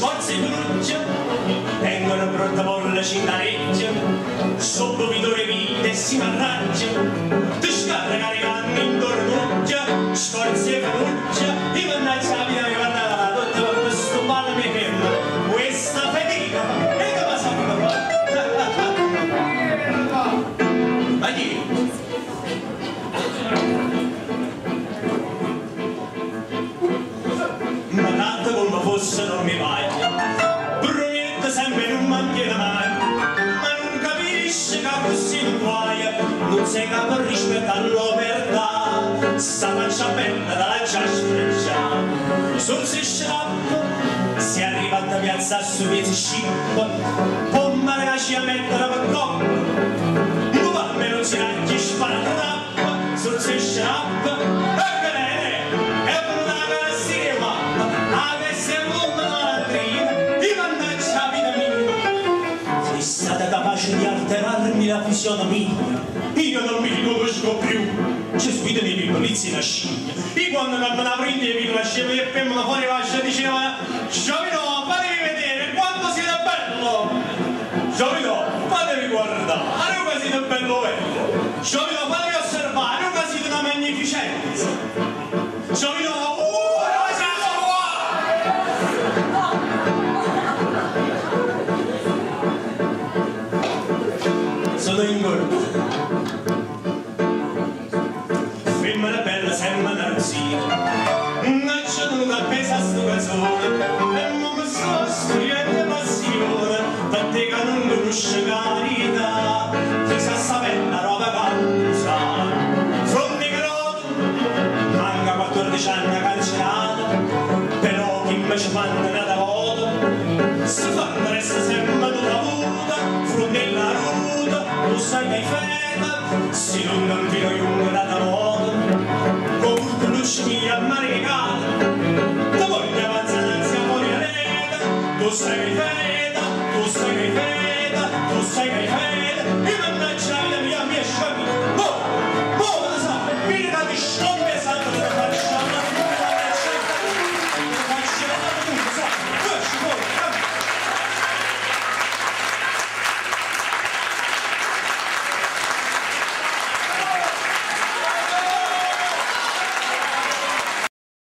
sforzi e brucia, vengono pronta bolla cintareggia, sotto vidore vite e si marraggia, ti scarra caricando intorno, sforzi e brucia, e mannaggia la vita mi guarda la tutta con questo male mi ferma, questa fatica, e che va sempre qua? Ma chi? Ma tanto come fosse non mi paglia, Brunetta sempre non mantiene mai, ma non capisce che così non guaia, non sei capo rispetto all'omertà, sta faccia bella dalla già sfrecciata, sul si scappa, si arriva a piazza su piedi scippa, pomma la ci mettere per coppa, non va meno si raggi spara l'acqua, sul si scappa, e che bene, è venuta la carassia mamma, avesse avuto una malattia, ti mannaggia la vita mia, sei stata capace di alterarmi la fisionomia, io non mi riconosco più, ci sfida nei piccolizzi la scimmia, e quando non me la prendi e mi lasciamo e femmina fuori lascia diceva Giovino, fatevi vedere quanto siete bello, Giovino, fatevi guardare, non siete bello bello, Giovino, fatevi osservare, non siete una magnificenza, Giovino, sono ingordo, femmina bella sembra narzina, non c'è nulla appesa a sto casone, e non mi sto studiando passione, tante che non conosce carità, chi sa sapere la roba cantusa, fronte che roto, manca 14 anni cancellata, però chi invece fanno nata volta, si fanno resta sempre tutta vuota, frontella ruta, lo sai che hai feta, si lunga un filo lungo data volta, con urto luce mia maricata, tu voglio avanzare ansia fuori a rete, tu sai che hai feta,